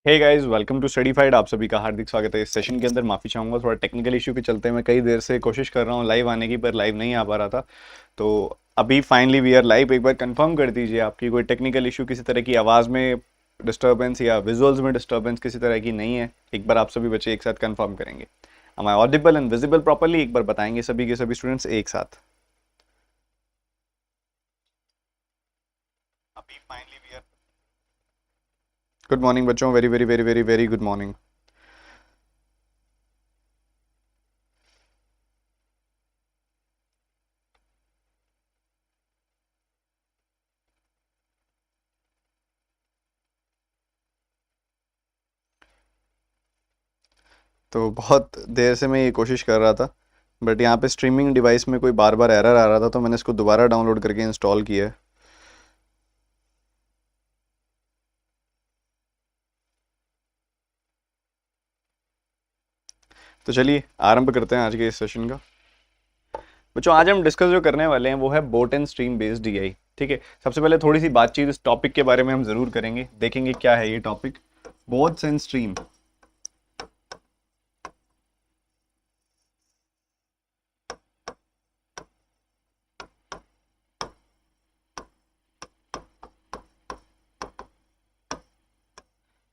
Hey guys, welcome to Studyfied. आप सभी का हार्दिक स्वागत है। इस सेशन के अंदर माफ़ी चाहूँगा, थोड़ा टेक्निकल इशू के चलते मैं कई देर से कोशिश कर रहा हूँ लाइव आने की, पर लाइव नहीं आ पा रहा था। तो अभी फाइनली वी आर लाइव। एक बार कंफर्म कर दीजिए आपकी कोई टेक्निकल इशू, किसी तरह की आवाज़ में डिस्टर्बेंस या विजुअल्स में डिस्टर्बेंस किसी तरह की नहीं है। एक बार आप सभी बच्चे एक साथ कंफर्म करेंगे। Am I audible and visible properly? एक बार बताएंगे सभी के सभी स्टूडेंट्स एक साथ। अभी finally we are. Good morning बच्चों, very very very very very good morning. तो बहुत देर से मैं ये कोशिश कर रहा था, बट यहाँ पे स्ट्रीमिंग डिवाइस में कोई बार बार एरर आ रहा था, तो मैंने इसको दोबारा डाउनलोड करके इंस्टॉल किया है। तो चलिए आरंभ करते हैं आज के इस सेशन का। बच्चों, आज हम डिस्कस जो करने वाले हैं वो है boat and stream based DI. ठीक है, सबसे पहले थोड़ी सी बातचीत इस टॉपिक के बारे में हम जरूर करेंगे, देखेंगे क्या है ये टॉपिक बोट्स एंड स्ट्रीम।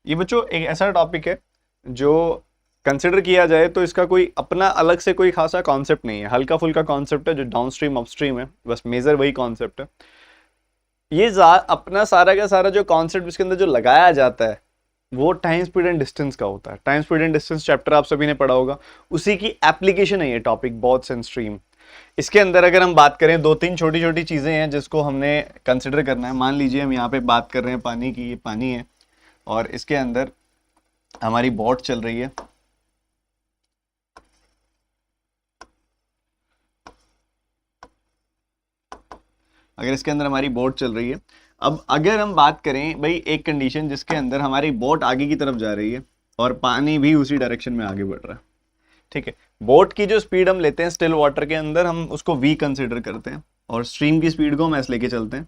ये बच्चों एक ऐसा टॉपिक है जो कंसिडर किया जाए तो इसका कोई अपना अलग से कोई खासा कॉन्सेप्ट नहीं है, हल्का फुल्का कॉन्सेप्ट है जो डाउन स्ट्रीम अपस्ट्रीम है, बस मेजर वही कॉन्सेप्ट है। ये अपना सारा का सारा जो कॉन्सेप्ट इसके अंदर जो लगाया जाता है वो टाइम स्पीड एंड डिस्टेंस का होता है। Time speed and distance chapter आप सभी ने पढ़ा होगा, उसी की एप्लीकेशन है ये टॉपिक बॉट्स एंड स्ट्रीम। इसके अंदर अगर हम बात करें, दो तीन छोटी छोटी चीजें हैं जिसको हमने कंसिडर करना है। मान लीजिए हम यहाँ पे बात कर रहे हैं पानी की, ये पानी है और इसके अंदर हमारी बोट चल रही है। अगर इसके अंदर हमारी बोट चल रही है, अब अगर हम बात करें भाई एक कंडीशन जिसके अंदर हमारी बोट आगे की तरफ जा रही है और पानी भी उसी डायरेक्शन में आगे बढ़ रहा है। ठीक है, बोट की जो स्पीड हम लेते हैं स्टिल वाटर के अंदर, हम उसको वी कंसिडर करते हैं और स्ट्रीम की स्पीड को हम एस लेके चलते हैं।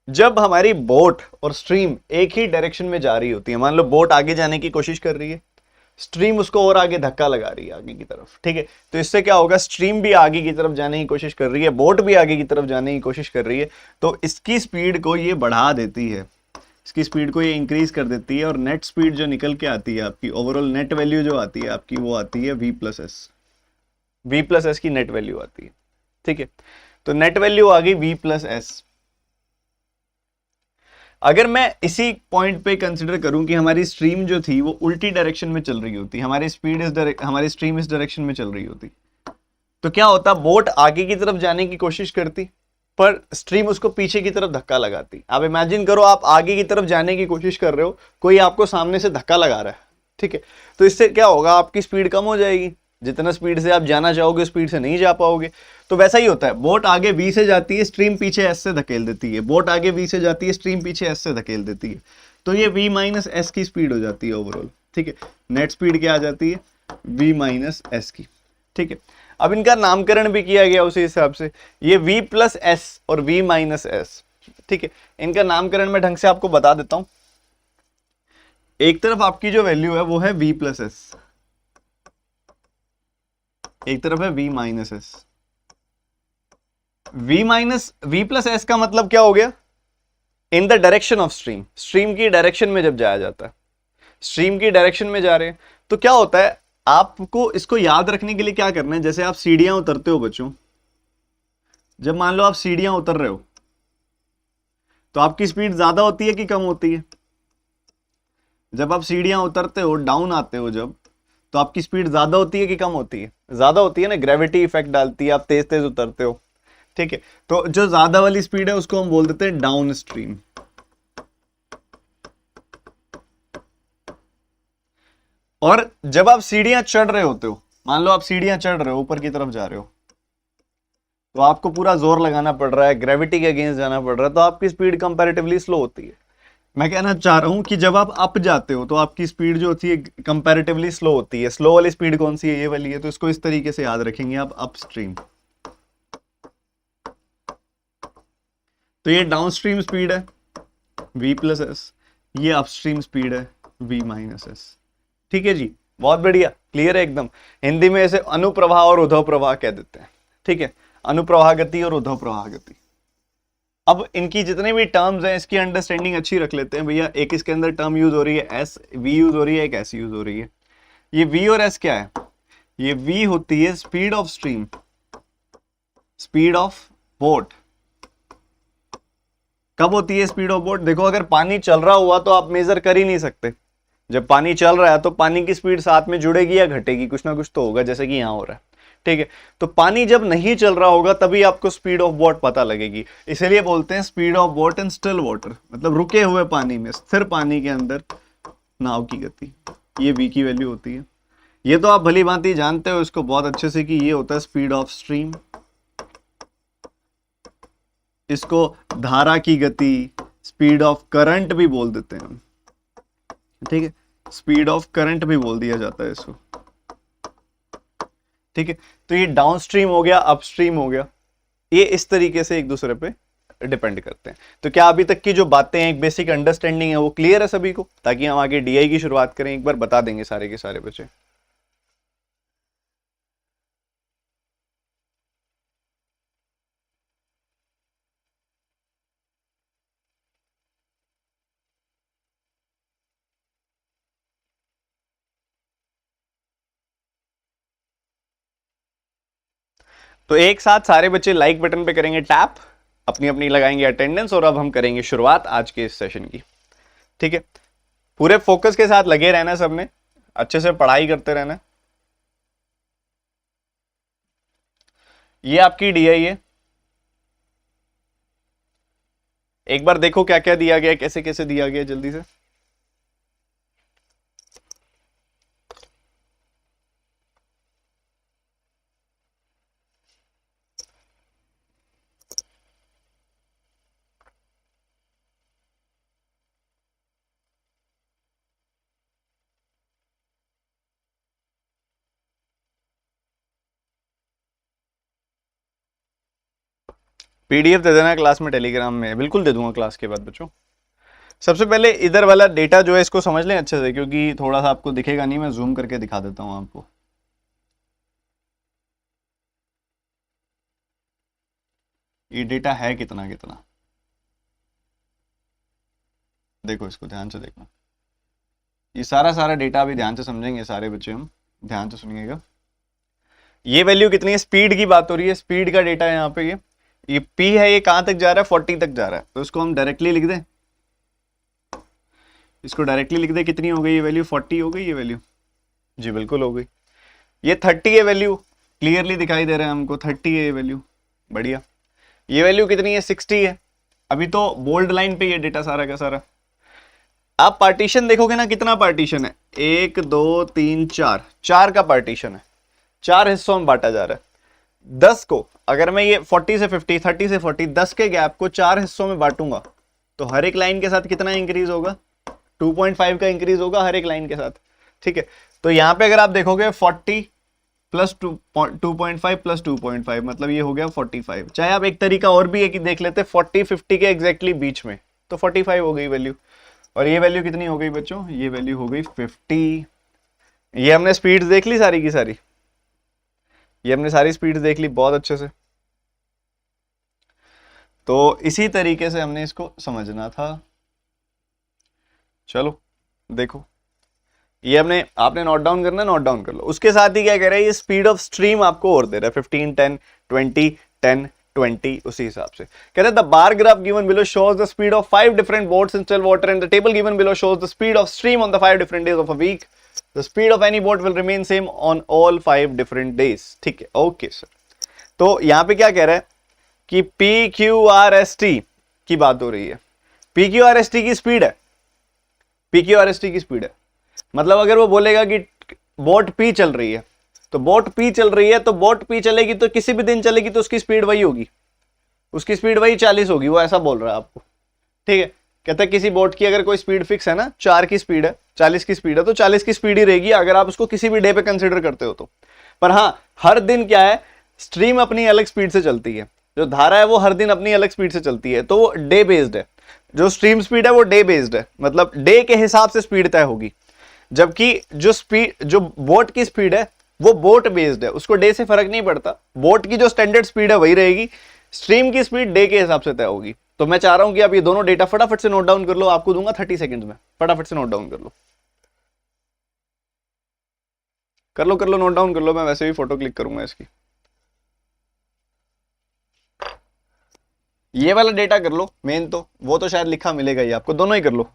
जब हमारी बोट और स्ट्रीम एक ही डायरेक्शन में जा रही होती है, मान लो बोट आगे जाने की कोशिश कर रही है, स्ट्रीम उसको और आगे धक्का लगा रही है आगे की तरफ। ठीक है, तो इससे क्या होगा, स्ट्रीम भी आगे की तरफ जाने की कोशिश कर रही है, बोट भी आगे की तरफ जाने की कोशिश कर रही है, तो इसकी स्पीड को ये बढ़ा देती है, इसकी स्पीड को ये इंक्रीज कर देती है और नेट स्पीड जो निकल के आती है आपकी, ओवरऑल नेट वैल्यू जो आती है आपकी, वो आती है V plus S. V plus S की नेट वैल्यू आती है। ठीक है, तो नेट वैल्यू आ गई वी प्लस एस। अगर मैं इसी पॉइंट पे कंसिडर करूं कि हमारी स्ट्रीम जो थी वो उल्टी डायरेक्शन में चल रही होती, हमारी स्पीड हमारी स्ट्रीम इस डायरेक्शन में चल रही होती, तो क्या होता, बोट आगे की तरफ जाने की कोशिश करती पर स्ट्रीम उसको पीछे की तरफ धक्का लगाती। आप इमेजिन करो, आप आगे की तरफ जाने की कोशिश कर रहे हो, कोई आपको सामने से धक्का लगा रहा है। ठीक है, तो इससे क्या होगा, आपकी स्पीड कम हो जाएगी, जितना स्पीड से आप जाना चाहोगे स्पीड से नहीं जा पाओगे। तो वैसा ही होता है, बोट आगे वी से जाती है, स्ट्रीम पीछे एस से धकेल देती है, बोट आगे वी से जाती है, स्ट्रीम पीछे एस से धकेल देती है, तो ये वी माइनस एस की स्पीड हो जाती है ओवरऑल। ठीक है, नेट स्पीड क्या आ जाती है, वी माइनस एस की। ठीक है, अब इनका नामकरण भी किया गया उसी हिसाब से, ये v प्लस एस और v माइनस एस। ठीक है, इनका नामकरण मैं ढंग से आपको बता देता हूं। एक तरफ आपकी जो वैल्यू है वो है v प्लस एस, एक तरफ है v minus S. v plus S का मतलब क्या हो गया, in the direction of stream, stream की डायरेक्शन में जब जाया जाता है, स्ट्रीम की डायरेक्शन में जा रहे हैं, तो क्या होता है, आपको इसको याद रखने के लिए क्या करना है, जैसे आप सीढ़ियां उतरते हो बच्चों, जब मान लो आप सीढ़ियां उतर रहे हो तो आपकी स्पीड ज्यादा होती है कि कम होती है? जब आप सीढ़ियां उतरते हो, डाउन आते हो जब, तो आपकी स्पीड ज्यादा होती है कि कम होती है? ज्यादा होती है ना, ग्रेविटी इफेक्ट डालती है, आप तेज तेज उतरते हो। ठीक है, तो जो ज्यादा वाली स्पीड है उसको हम बोल देते हैं डाउन स्ट्रीम। और जब आप सीढ़ियां चढ़ रहे होते हो, मान लो आप सीढ़ियां चढ़ रहे हो, ऊपर की तरफ जा रहे हो, तो आपको पूरा जोर लगाना पड़ रहा है, ग्रेविटी के अगेंस्ट जाना पड़ रहा है, तो आपकी स्पीड कंपैरेटिवली स्लो होती है। मैं कहना चाह रहा हूं कि जब आप अप जाते हो तो आपकी स्पीड जो होती है कंपैरेटिवली स्लो होती है। स्लो वाली स्पीड कौन सी है, ये वाली है, तो इसको इस तरीके से याद रखेंगे आप, अप स्ट्रीम। तो ये डाउन स्ट्रीम स्पीड है v प्लस एस, ये अपस्ट्रीम स्पीड है v माइनस एस। ठीक है जी, बहुत बढ़िया, क्लियर है एकदम। हिंदी में इसे अनुप्रवाह और उद्धव प्रवाह कह देते हैं। ठीक है, अनुप्रवाह गति और उद्धव प्रवाह गति। अब इनकी जितने भी टर्म्स हैं इसकी अंडरस्टैंडिंग अच्छी रख लेते हैं भैया। एक इसके अंदर टर्म यूज हो रही है एस, वी यूज हो रही है, एक एस यूज हो रही है। ये वी और एस क्या है? ये वी होती है speed of stream, speed of boat. कब होती है स्पीड ऑफ बोट? देखो अगर पानी चल रहा हुआ तो आप मेजर कर ही नहीं सकते। जब पानी चल रहा है तो पानी की स्पीड साथ में जुड़ेगी या घटेगी, कुछ ना कुछ तो होगा, जैसे कि यहां हो रहा है। ठीक है, तो पानी जब नहीं चल रहा होगा तभी आपको स्पीड ऑफ बोट पता लगेगी। इसीलिए बोलते हैं speed of boat in still water, मतलब रुके हुए पानी में, स्थिर पानी के अंदर नाव की गति। ये v की वैल्यू होती है। ये तो आप भली भांति जानते हो इसको बहुत अच्छे से कि ये होता है स्पीड ऑफ स्ट्रीम। इसको धारा की गति, स्पीड ऑफ करंट भी बोल देते हैं हम। ठीक है, स्पीड ऑफ करंट भी बोल दिया जाता है इसको। ठीक है, तो ये डाउनस्ट्रीम हो गया, अपस्ट्रीम हो गया, ये इस तरीके से एक दूसरे पे डिपेंड करते हैं। तो क्या अभी तक की जो बातें हैं, एक बेसिक अंडरस्टैंडिंग है, वो क्लियर है सभी को? ताकि हम आगे डीआई की शुरुआत करें, एक बार बता देंगे सारे के सारे बच्चे। तो एक साथ सारे बच्चे लाइक बटन पे करेंगे टैप, अपनी अपनी लगाएंगे अटेंडेंस, और अब हम करेंगे शुरुआत आज के इस सेशन की। ठीक है, पूरे फोकस के साथ लगे रहना, सबने अच्छे से पढ़ाई करते रहना। ये आपकी डीआई है, एक बार देखो क्या क्या दिया गया, कैसे कैसे दिया गया, जल्दी से। पीडीएफ दे देना क्लास में, टेलीग्राम में, बिल्कुल दे दूंगा क्लास के बाद बच्चों। सबसे पहले इधर वाला डेटा जो है इसको समझ लें अच्छे से, क्योंकि थोड़ा सा आपको दिखेगा नहीं, मैं जूम करके दिखा देता हूं आपको। ये डेटा है कितना कितना, देखो इसको ध्यान से देखना। ये सारा सारा डेटा अभी ध्यान से समझेंगे सारे बच्चे, हम ध्यान से सुनिएगा। ये वैल्यू कितनी है? स्पीड की बात हो रही है, स्पीड का डेटा है यहाँ पे। ये पी है, ये कहां तक जा रहा है? 40 तक जा रहा है, तो इसको हम डायरेक्टली लिख दें, इसको डायरेक्टली लिख दें। कितनी हो गई ये वैल्यू? 40 हो गई ये वैल्यू। जी बिल्कुल हो गई। ये 30 है वैल्यू, क्लियरली दिखाई दे रहा है हमको, 30 है ये वैल्यू, बढ़िया। ये वैल्यू कितनी है? 60 है। अभी तो बोल्ड लाइन पे ये डेटा सारा का सारा। आप पार्टीशन देखोगे ना, कितना पार्टीशन है? 1 2 3 4, 4 का पार्टीशन है, 4 हिस्सों में बांटा जा रहा है। 10 को अगर मैं ये 40 से 50, 30 से 40, 10 के गैप को 4 हिस्सों में बांटूंगा तो हर एक लाइन के साथ कितना इंक्रीज होगा? 2.5 का इंक्रीज होगा हर एक लाइन के साथ। ठीक है, तो यहां पे अगर आप देखोगे 40 प्लस 2.5 प्लस 2.5 मतलब ये हो गया 45। चाहे आप एक तरीका और भी है कि देख लेते 40 50 के एग्जैक्टली बीच में, तो 45 हो गई वैल्यू। और ये वैल्यू कितनी हो गई बच्चों? ये वैल्यू हो गई 50। ये हमने स्पीड्स देख ली सारी की सारी, ये हमने सारी स्पीड्स देख ली बहुत अच्छे से। तो इसी तरीके से हमने इसको समझना था। चलो देखो, ये हमने, आपने नोट डाउन करना है, नोट डाउन कर लो। उसके साथ ही क्या कह रहा है, ये स्पीड ऑफ स्ट्रीम आपको और दे रहा है 15 10 20 10 20, उसी हिसाब से कह रहे हैं the bar graph given below shows the speed of 5 different boats in still water and the table given below shows the speed of stream on the 5 different days of a week. The speed of any boat will remain same on all 5 different days. ठीक है, okay sir. तो यहां पे क्या कह रहा है कि P Q R S T की बात हो रही है। P Q R S T की स्पीड है, P Q R S T की स्पीड है, मतलब अगर वो बोलेगा कि बोट पी चल रही है तो बोट पी चल रही है, तो बोट पी चलेगी तो किसी भी दिन चलेगी तो उसकी स्पीड वही होगी, उसकी स्पीड वही 40 होगी, वो ऐसा बोल रहा है आपको। ठीक है, कहता है किसी बोट की अगर कोई स्पीड फिक्स है ना, 4 की स्पीड है, 40 की स्पीड है, तो 40 की स्पीड ही रहेगी अगर आप उसको किसी भी डे पे कंसिडर करते हो तो। पर हाँ, हर दिन क्या है, स्ट्रीम अपनी अलग स्पीड से चलती है, जो धारा है वो हर दिन अपनी अलग स्पीड से चलती है, तो वो डे बेस्ड है। जो स्ट्रीम स्पीड है वो डे बेस्ड है, मतलब डे के हिसाब से स्पीड तय होगी, जबकि जो बोट की स्पीड है वो बोट बेस्ड है, उसको डे से फर्क नहीं पड़ता, बोट की जो स्टैंडर्ड स्पीड है वही रहेगी, स्ट्रीम की स्पीड डे के हिसाब से तय होगी। तो मैं चाह रहा हूं कि आप ये दोनों डेटा फटाफट से नोट डाउन कर लो, आपको दूंगा 30 सेकंड्स में, फटाफट से नोट डाउन कर लो, कर लो नोट डाउन कर लो, मैं वैसे भी फोटो क्लिक करूंगा इसकी। ये वाला डेटा कर लो मेन, तो वो तो शायद लिखा मिलेगा ही आपको, दोनों ही कर लो।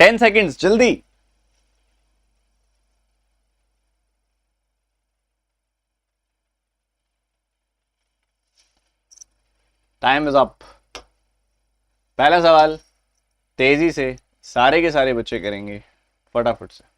टेन सेकेंड्स जल्दी। Time is up. पहला सवाल तेजी से सारे के सारे बच्चे करेंगे, फटाफट से।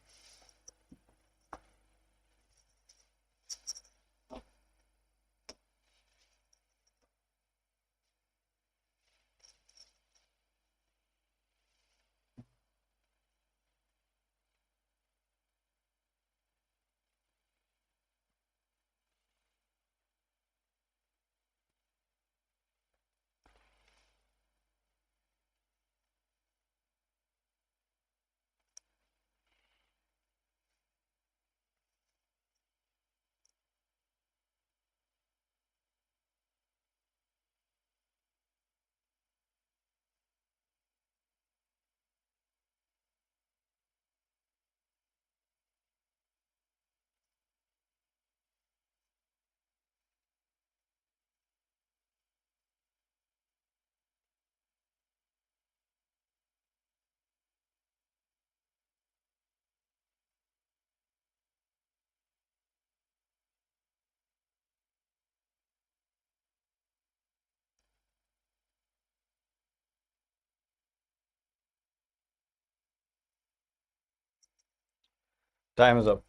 Time is up.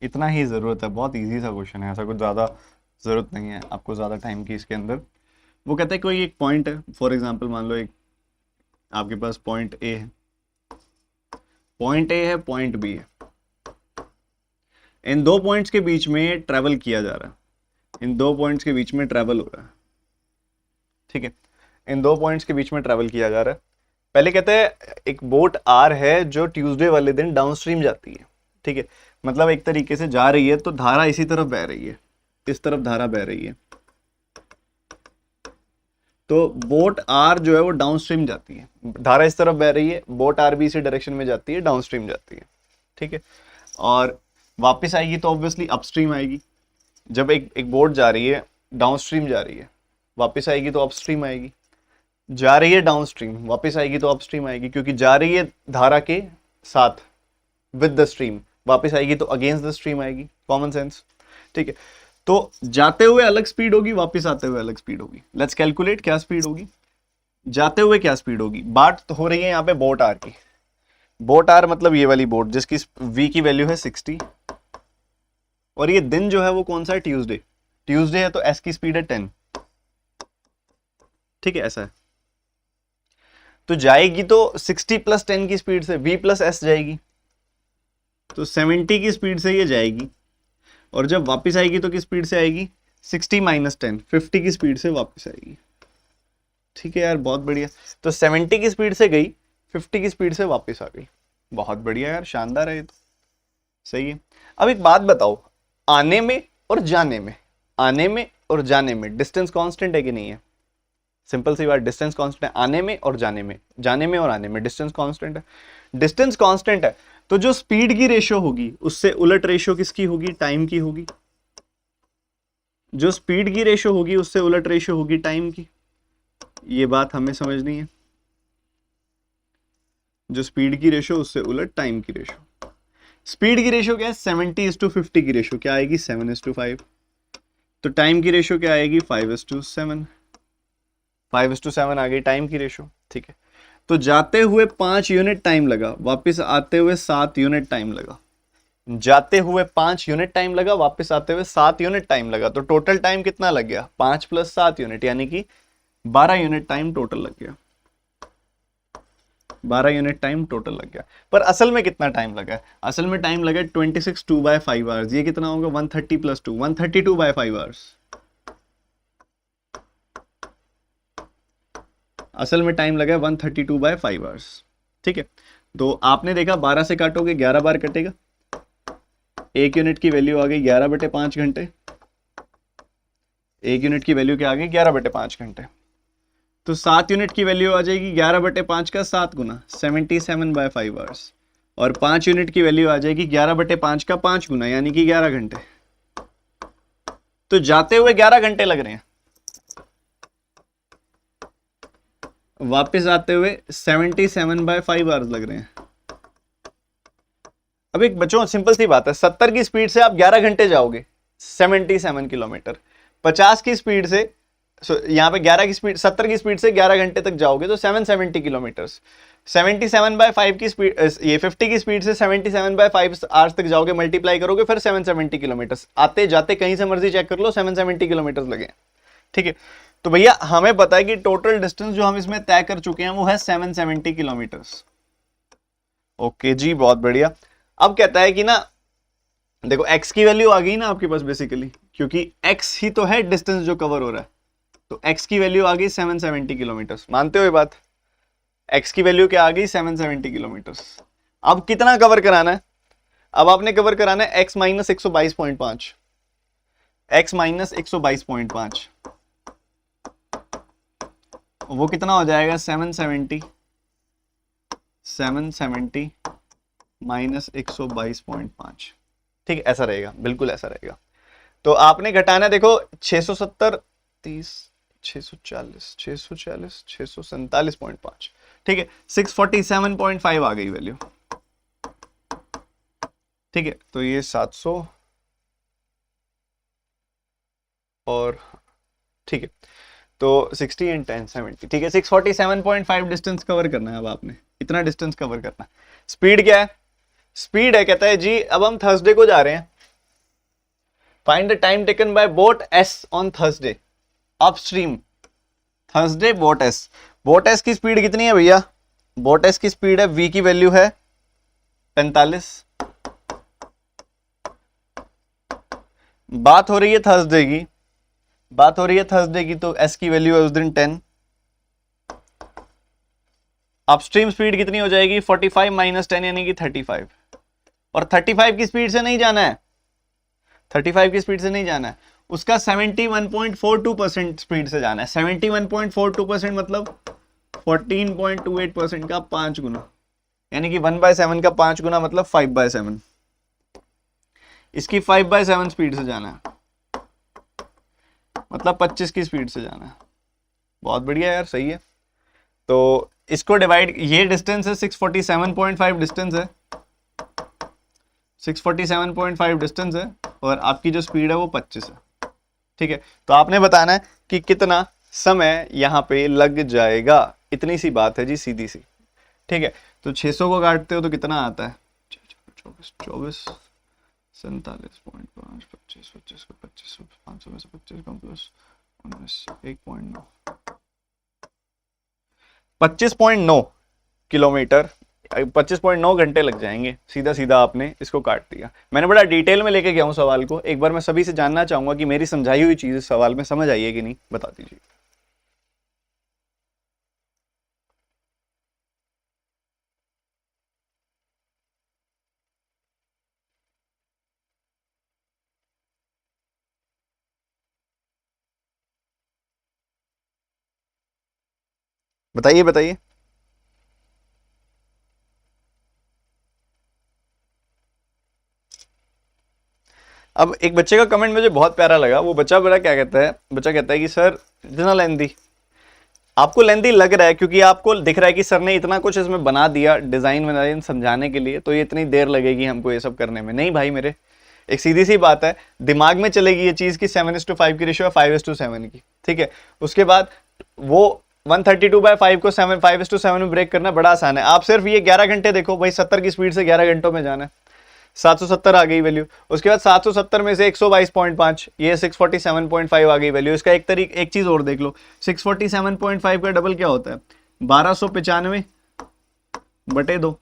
इतना ही जरूरत है, बहुत इजी सा क्वेश्चन है, ऐसा कुछ ज्यादा जरूरत नहीं है आपको ज्यादा टाइम की इसके अंदर। वो कहते हैं कोई एक पॉइंट है, फॉर एग्जांपल मान लो एक आपके पास पॉइंट ए है, पॉइंट बी है, इन दो पॉइंट्स के बीच में ट्रेवल किया जा रहा है, इन दो पॉइंट्स के बीच में ट्रेवल हो रहा है, ठीक है, इन दो पॉइंट्स के बीच में ट्रेवल किया जा रहा है। पहले कहते हैं एक बोट आर है जो ट्यूसडे वाले दिन डाउनस्ट्रीम जाती है, ठीक है, मतलब एक तरीके से जा रही है तो धारा इसी तरफ बह रही है, इस तरफ धारा बह रही है, तो बोट आर जो है वो डाउनस्ट्रीम जाती है, धारा इस तरफ बह रही है, बोट आर भी इसी डायरेक्शन में जाती है, डाउनस्ट्रीम जाती है, ठीक है, और वापस आएगी तो ऑब्वियसली अपस्ट्रीम आएगी। जब एक बोट जा रही है डाउनस्ट्रीम जा रही है, वापस आएगी तो अपस्ट्रीम आएगी, जा रही है डाउनस्ट्रीम वापस आएगी तो अपस्ट्रीम आएगी, क्योंकि जा रही है धारा के साथ विद द स्ट्रीम, वापस आएगी तो अगेंस्ट द स्ट्रीम आएगी, कॉमन सेंस, ठीक है। तो जाते हुए अलग स्पीड होगी, वापस आते हुए अलग स्पीड होगी। लेट्स कैलकुलेट क्या स्पीड होगी, जाते हुए क्या स्पीड होगी। बात तो हो रही है यहाँ पे बोट आर की, बोट आर मतलब ये वाली बोट जिसकी v की वैल्यू है 60, और ये दिन जो है वो कौन सा है, ट्यूसडे, ट्यूसडे है तो s की स्पीड है 10, ठीक है, ऐसा है। तो जाएगी तो 60 प्लस 10 की स्पीड से, v प्लस एस जाएगी, तो 70 की स्पीड से ये जाएगी, और जब वापस आएगी तो किस स्पीड से आएगी, 60 माइनस 10, 50 की स्पीड से वापस आएगी, ठीक है यार, बहुत बढ़िया। तो 70 की स्पीड से गई, 50 की स्पीड से वापस आ गई, बहुत बढ़िया यार, शानदार है ये तो, सही है। अब एक बात बताओ, आने में और जाने में, आने में और जाने में डिस्टेंस कांस्टेंट है कि नहीं है, सिंपल सी बात, डिस्टेंस कांस्टेंट है आने में और जाने में, जाने में और आने में डिस्टेंस कांस्टेंट है, डिस्टेंस कांस्टेंट है, तो जो स्पीड की रेशियो होगी उससे उलट रेशियो किसकी होगी, टाइम की होगी, जो स्पीड की रेशियो होगी उससे उलट रेशियो होगी टाइम की, ये बात हमें समझनी है, जो स्पीड की रेशियो उससे उलट टाइम की रेशियो। स्पीड की रेशियो क्या है, 70:50 की रेशियो क्या आएगी, 7:5, तो टाइम की रेशियो क्या आएगी, 5:7, 5:7 आ गई टाइम की रेशो। ठीक है, तो जाते हुए 5 यूनिट टाइम लगा, वापस आते हुए 7 यूनिट टाइम लगा। जाते हुए 5 यूनिट टाइम लगा, वापस आते हुए 7 यूनिट टाइम लगा। तो टोटल टाइम कितना लग गया? 5 + 7 यूनिट, यानी कि 12 यूनिट टाइम टोटल लग गया। 12 यूनिट टाइम टोटल लग गया। पर असल में कितना टाइम लगा है? असल में टाइम लगा 26 2/5 आवर्स। ये कितना होगा? 130 + 2, 132/5 आवर्स। असल में टाइम लगा 132/5 आवर्स। ठीक है, तो आपने देखा 12 से काटोगे 11 बार कटेगा। 1 यूनिट की वैल्यू आ गई 11/5 घंटे। 1 यूनिट की वैल्यू क्या आ गई? 11/5 घंटे। तो 7 यूनिट की वैल्यू आ जाएगी 11/5 का 7 गुना, 77/5 आवर्स। और 5 यूनिट की वैल्यू आ जाएगी 11/5 का 5 गुना, यानी कि 11 घंटे। तो जाते हुए 11 घंटे लग रहे हैं, वापस आते हुए 77/5 आवर्स लग रहे हैं। अब एक बच्चों सिंपल सी बात है, 70 की स्पीड से आप 11 घंटे जाओगे 77 किलोमीटर। 50 की स्पीड से यहाँ पे 11 की स्पीड, 70 की स्पीड से 11 घंटे तक जाओगे तो 770 किलोमीटर। 77/5 की स्पीड, ये 50 की स्पीड से 77/5 आवर्स तक जाओगे, मल्टीप्लाई करोगे फिर 770 किलोमीटर। आते जाते कहीं से मर्जी चेक कर लो 770 किलोमीटर लगे। ठीक है, तो भैया हमें पता है कि टोटल डिस्टेंस जो हम इसमें तय कर चुके हैं वो है 770 किलोमीटर। ओके जी, बहुत बढ़िया। अब कहता है कि ना देखो x की वैल्यू आ गई ना आपके पास बेसिकली, क्योंकि x ही तो है डिस्टेंस जो कवर हो रहा है। तो x की वैल्यू आ गई 770 किलोमीटर। मानते हो ये बात? x की वैल्यू क्या आ गई? 770 किलोमीटर। अब कितना कवर कराना है? अब आपने कवर कराना है x - 122.5, x - 122.5। वो कितना हो जाएगा? 770 - 122.5। ठीक है, ऐसा रहेगा, बिल्कुल ऐसा रहेगा। तो आपने घटाना, देखो 670 30 640 640 647.5। ठीक है, 647.5 आ गई वैल्यू। ठीक है, तो ये 700 और ठीक है, तो 60 × 10 70। ठीक है, 647.5 डिस्टेंस कवर करना है। अब आपने इतना डिस्टेंस कवर करना है। स्पीड क्या है? स्पीड है, कहता है जी अब हम थर्सडे को जा रहे हैं। Find the time taken by boat S on Thursday upstream. Thursday boat S. Boat S की स्पीड कितनी है भैया? बोट एस की स्पीड है, v की वैल्यू है 45। बात हो रही है थर्सडे की, बात हो रही है थर्सडे की, तो एस की वैल्यू है उस दिन 10। अपस्ट्रीम स्पीड कितनी हो जाएगी? 45 - 10 यानी कि 35। और 35 की स्पीड से नहीं जाना है, 35 की स्पीड से नहीं जाना है, उसका 71.42% स्पीड से जाना है। 71.42% मतलब 14.28% का 5 गुना, यानी कि 1/7 का 5 गुना मतलब 5/7। इसकी 5/7 स्पीड से जाना है, मतलब 25 की स्पीड से जाना है। बहुत बढ़िया यार, सही है। तो इसको डिवाइड, ये डिस्टेंस है 647.5 डिस्टेंस है, 647.5 डिस्टेंस है, और आपकी जो स्पीड है वो 25 है। ठीक है, तो आपने बताना है कि कितना समय यहां पे लग जाएगा। इतनी सी बात है जी, सीधी सी। ठीक है, तो 600 को काटते हो तो कितना आता है? 24 24 47.5 25 25 को 25 500 में से 25 कम प्लस 19 1.9 25.9 किलोमीटर, 25.9 घंटे लग जाएंगे। सीधा सीधा आपने इसको काट दिया। मैंने बड़ा डिटेल में लेके गया हूं सवाल को। एक बार मैं सभी से जानना चाहूंगा कि मेरी समझाई हुई चीज इस सवाल में समझ आई है कि नहीं, बता दीजिए। बताइए बताइए। अब एक बच्चे का कमेंट मुझे बहुत प्यारा लगा। वो बच्चा बड़ा क्या कहता है, बच्चा कहता है कि सर इतना लेंदी, आपको लेंदी लग रहा है क्योंकि आपको दिख रहा है कि सर ने इतना कुछ इसमें बना दिया डिजाइन समझाने के लिए, तो ये इतनी देर लगेगी हमको ये सब करने में। नहीं भाई मेरे, एक सीधी सी बात है, दिमाग में चलेगी ये चीज की 7:5 की रेशियो है 5:7 की। ठीक है, उसके बाद वो 132/5 को 5:7 में ब्रेक करना बड़ा आसान है। आप सिर्फ ये 11 घंटे देखो भाई, 70 की स्पीड से 11 घंटों में जाना है, 770 आ गई वैल्यू। उसके बाद 770 में से 122.5, ये 647.5 आ गई वैल्यू। इसका एक चीज और देख लो, 647.5 का डबल क्या होता है, 1295/2।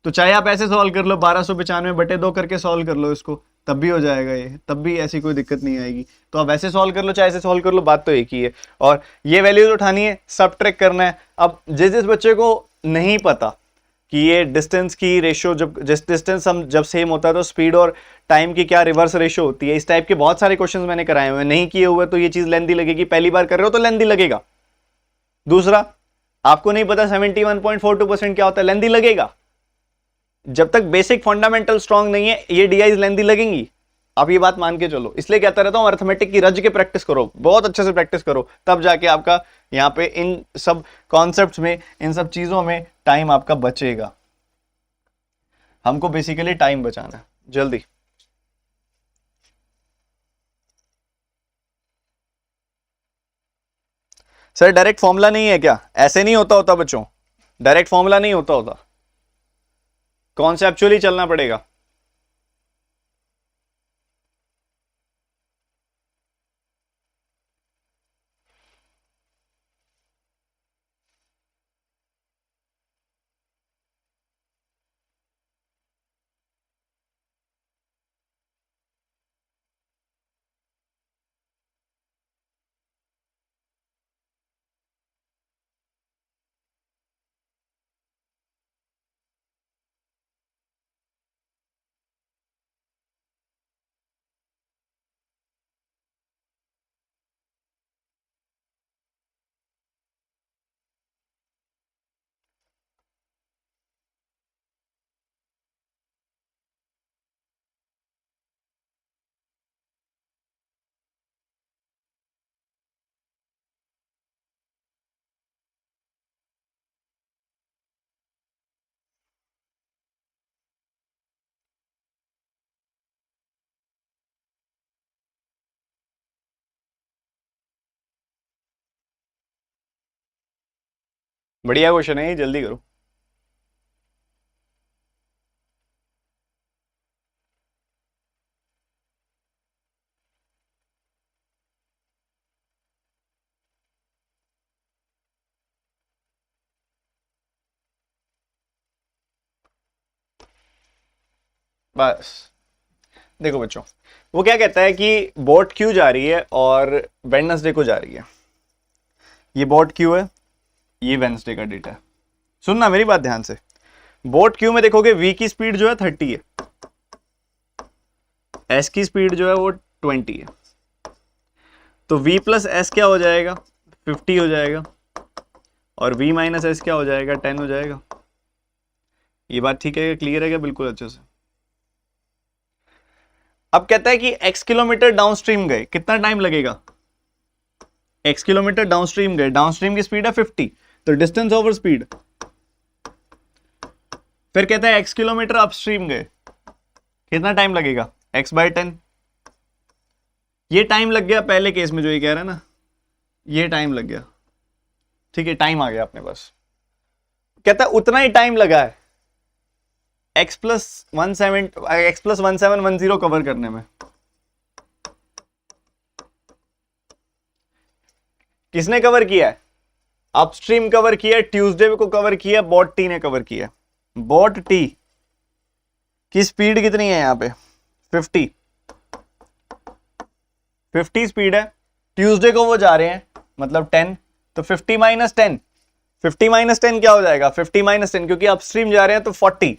तो चाहे आप ऐसे सॉल्व कर लो, 1295/2 करके सॉल्व कर लो इसको, तब भी हो जाएगा ये, तब भी ऐसी कोई दिक्कत नहीं आएगी। तो आप ऐसे सॉल्व कर लो चाहे ऐसे सॉल्व कर लो, बात तो एक ही है। और ये वैल्यूज उठानी है, सब ट्रैक करना है। अब जिस बच्चे को नहीं पता कि ये डिस्टेंस की रेशियो, जिस डिस्टेंस हम जब सेम होता है तो स्पीड और टाइम की क्या रिवर्स रेशियो होती है, इस टाइप के बहुत सारे क्वेश्चंस मैंने कराए हुए, नहीं किए हुए तो ये चीज लेंदी लगेगी, पहली बार कर रहे हो तो लेंदी लगेगा। दूसरा, आपको नहीं पता 71.42% क्या होता है, लेंदी लगेगा। जब तक बेसिक फंडामेंटल स्ट्रांग नहीं है, ये डीआईज लेंदी लगेंगी, आप ये बात मान के चलो। इसलिए कहता रहता हूं अर्थमेटिक की रज के प्रैक्टिस करो, बहुत अच्छे से प्रैक्टिस करो, तब जाके आपका यहाँ पे इन सब कॉन्सेप्ट्स में, इन सब चीजों में टाइम आपका बचेगा। हमको बेसिकली टाइम बचाना है। जल्दी सर, डायरेक्ट फॉर्मूला नहीं है क्या? ऐसे नहीं होता बच्चों, डायरेक्ट फॉर्मूला नहीं होता, कॉन्सेप्चुअली चलना पड़ेगा। बढ़िया क्वेश्चन है ये, जल्दी करो। बस देखो बच्चों, वो क्या कहता है कि बोट क्यों जा रही है और वेडनेसडे को जा रही है। ये बोट क्यों है, ये वेडनेसडे का डेटा है। सुनना मेरी बात ध्यान से, बोट क्यू में देखोगे वी की स्पीड जो है 30 है, एस की स्पीड जो है वो 20 है, तो v प्लस एस क्या हो जाएगा, 50 हो जाएगा, और v माइनस एस क्या हो जाएगा, 10 हो जाएगा। ये बात ठीक है, क्लियर है क्या बिल्कुल अच्छे से? अब कहता है कि x किलोमीटर डाउनस्ट्रीम गए, कितना टाइम लगेगा, x किलोमीटर डाउनस्ट्रीम गए, डाउनस्ट्रीम की स्पीड है 50, तो डिस्टेंस ओवर स्पीड। फिर कहता है x किलोमीटर अपस्ट्रीम गए, कितना टाइम लगेगा, x/10। ये टाइम लग गया पहले केस में, जो ये कह रहा है ना, ये टाइम लग गया, ठीक है, टाइम आ गया अपने पास। कहता है उतना ही टाइम लगा है x+1710 कवर करने में। किसने कवर किया है, अपस्ट्रीम कवर किया, ट्यूसडे को कवर किया, बॉट टी ने कवर किया। बॉट टी की स्पीड कितनी है यहाँ पे, 50 स्पीड है, ट्यूसडे को वो जा रहे हैं मतलब 10, तो 50 माइनस 10, 50 माइनस 10 क्या हो जाएगा, 50 माइनस 10, क्योंकि अपस्ट्रीम जा रहे हैं तो 40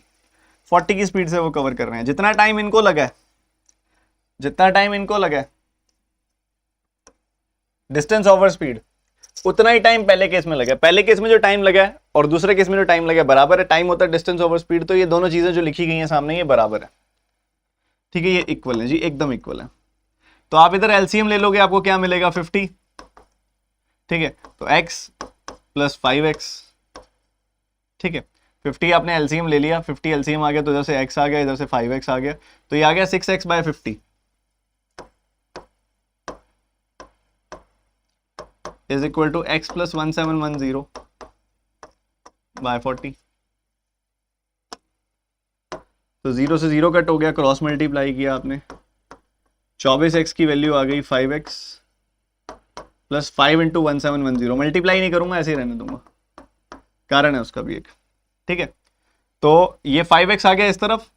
की स्पीड से वो कवर कर रहे हैं। जितना टाइम इनको लगा है, जितना टाइम इनको लगा है डिस्टेंस ओवर स्पीड, उतना ही टाइम पहले केस में लगा है। पहले केस में जो टाइम लगा है और दूसरे केस में जो टाइम लगा है बराबर है, टाइम होता है डिस्टेंस ओवर स्पीड, तो ये दोनों चीजें जो लिखी गई हैं सामने ये बराबर है, ठीक है, ये इक्वल है जी, एकदम इक्वल है। तो आप इधर एलसीएम ले लोगे, आपको क्या मिलेगा, 50, ठीक है, तो x + 5x, ठीक है, 50 आपने एलसीएम ले लिया, 50 एलसीएम आ गया तो इधर से x आ गया, इधर से 5x आ गया, तो ये आ गया 6x/50। Is equal to x plus 1710 by 40। तो 0 से 0 कट हो गया, क्रॉस मल्टीप्लाई किया आपने, 24x की वैल्यू आ गई 5x प्लस 5 इंटू 1710। मल्टीप्लाई नहीं करूंगा, ऐसे ही रहने दूंगा, कारण है उसका भी एक। ठीक है, तो ये 5x आ गया इस तरफ,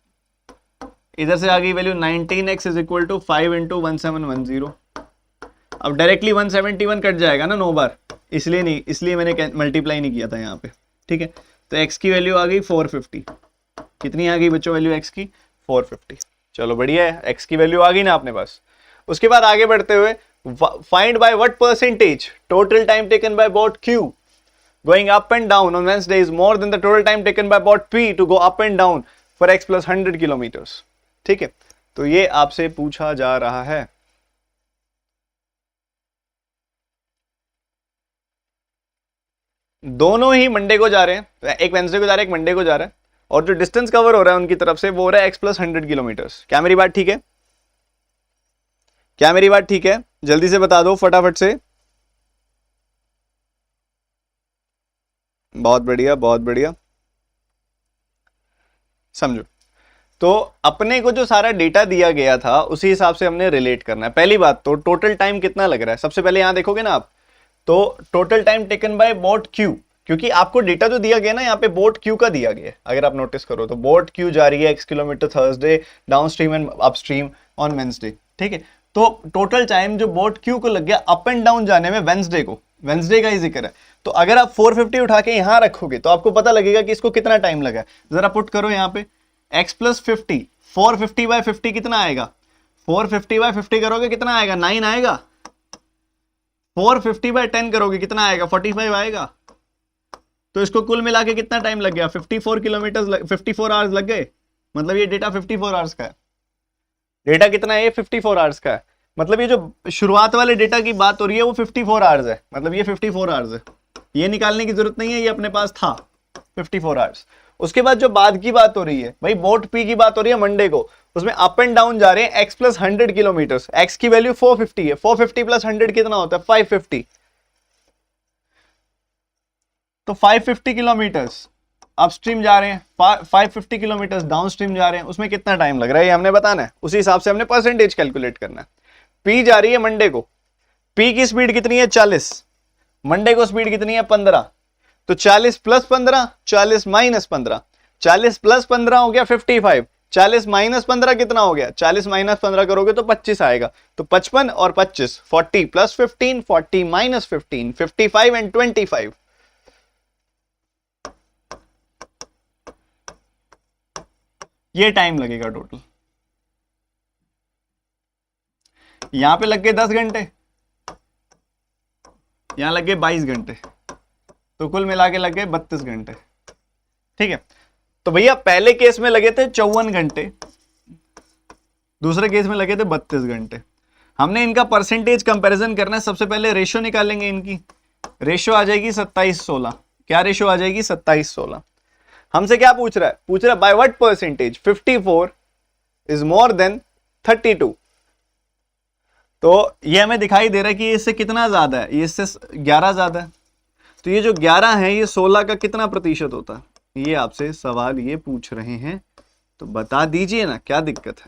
इधर से आ गई value 19x is equal to 5 into 1710। अब डायरेक्टली 171 कट जाएगा ना 9 बार, इसलिए नहीं, इसलिए मैंने मल्टीप्लाई नहीं किया था यहाँ पे। ठीक है, तो x की वैल्यू आ गई 450। कितनी आ गई बच्चों वैल्यू x की? 450। चलो बढ़िया है, x की वैल्यू आ गई ना अपने पास। उसके बाद आगे बढ़ते हुए, find by what percentage total time taken by boat Q going up and down on Wednesday is more than the total time taken by bot P to go up and down for x plus 100 kilometers। ठीक है, तो ये आपसे पूछा जा रहा है। दोनों ही मंडे को जा रहे हैं, एक वेंसडे को जा रहा है, एक मंडे को जा रहा है, और जो डिस्टेंस कवर हो रहा है उनकी तरफ से वो हो रहा है x प्लस 100 किलोमीटर्स। क्या मेरी बात ठीक है? क्या मेरी बात ठीक है? जल्दी से बता दो फटाफट से। बहुत बढ़िया, बहुत बढ़िया, समझो। तो अपने को जो सारा डेटा दिया गया था उसी हिसाब से हमने रिलेट करना है। पहली बात तो टोटल टाइम कितना लग रहा है, सबसे पहले यहां देखोगे ना आप, तो total time taken by boat Q, क्योंकि आपको डेटा जो दिया गया ना यहाँ पे बोट Q का दिया गया है। अगर आप नोटिस करो तो बोट Q जा रही है x kilometre Thursday down stream and upstream on Wednesday. ठीक है, तो टोटल टाइम जो बोट Q को लग गया अप एंड डाउन जाने में वेंसडे को, वेंसडे का ही जिक्र है, तो अगर आप 450 उठा के यहां रखोगे तो आपको पता लगेगा कि इसको कितना टाइम लगा। जरा पुट करो यहाँ पे x प्लस 50, 450 बाय 50 कितना आएगा? 450 बाय 50 करोगे कितना आएगा? 9 आएगा। 450 बाय 10 करोगे कितना आएगा? 45 आएगा। तो इसको कुल मिला के कितना टाइम लग गया? 54 किलोमीटर, 54 आवर्स लग गए। मतलब ये डेटा 54 आवर्स का है। डेटा कितना है? ये 54 आवर्स का है। मतलब ये जो शुरुआत वाले डेटा की बात हो रही है वो 54 आवर्स है, मतलब ये 54 आवर्स है। ये निकालने की जरूरत नहीं है, ये अपने पास था 54 आवर्स। उसके बाद जो बाद की बात हो रही है भाई, बोट P की बात हो रही है मंडे को, उसमें अप एंड डाउन जा रहे हैं x प्लस 100 किलोमीटर। x की वैल्यू 450 है, 450 प्लस 100 कितना होता है? 550। तो 550 किलोमीटर्स अपस्ट्रीम जा रहे हैं, 550 किलोमीटर डाउन स्ट्रीम जा रहे हैं, उसमें कितना टाइम लग रहा है ये हमने बताना है। उसी हिसाब से हमने परसेंटेज कैलकुलेट करना है। P जा रही है मंडे को, P की स्पीड कितनी है? 40। मंडे को स्पीड कितनी है? 15। तो 40 प्लस 15, 40 माइनस 15, 40 प्लस 15 हो गया 55, 40 माइनस 15 कितना हो गया? 40 माइनस 15 करोगे तो 25 आएगा। तो 55 और 25, 40 प्लस 15, 40 माइनस 15, 55 एंड 25। ये टाइम लगेगा टोटल। यहां पे लग गए 10 घंटे, यहां लग गए 22 घंटे, तो कुल मिला के लग गए 32 घंटे। ठीक है, तो भैया पहले केस में लगे थे 54 घंटे, दूसरे केस में लगे थे 32 घंटे। हमने इनका परसेंटेज कंपैरिजन करना है। सबसे पहले रेशियो निकालेंगे इनकी। रेशियो आ जाएगी 27-16। क्या रेशियो आ जाएगी? 27-16। हमसे क्या पूछ रहा है? पूछ रहा है by what percentage 54 is more than 32। तो ये हमें दिखाई दे रहा है कि इससे कितना ज्यादा है, ये इससे 11 ज्यादा है। तो ये जो 11 है ये 16 का कितना प्रतिशत होता है? ये आपसे सवाल ये पूछ रहे हैं, तो बता दीजिए ना, क्या दिक्कत है?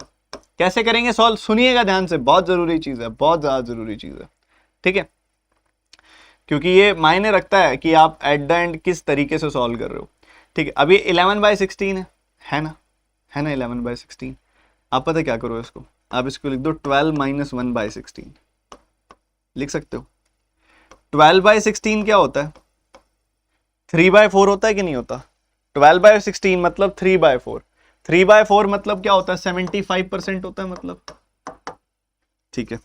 कैसे करेंगे सॉल्व? सुनिएगा ध्यान से, बहुत जरूरी चीज है, बहुत ज्यादा जरूरी चीज है। ठीक है, क्योंकि ये मायने रखता है कि आप एट द एंड किस तरीके से सॉल्व कर रहे हो। ठीक है, अब ये 11/16 है ना, है ना 11/16। आप पता क्या करो इसको, आप इसको लिख दो 12 माइनस 1/16 लिख सकते हो। 12/16 क्या होता है? 3/4 होता है कि नहीं होता? 12/16 मतलब 3/4। 3/4 मतलब क्या होता है? 75% होता है मतलब। ठीक है,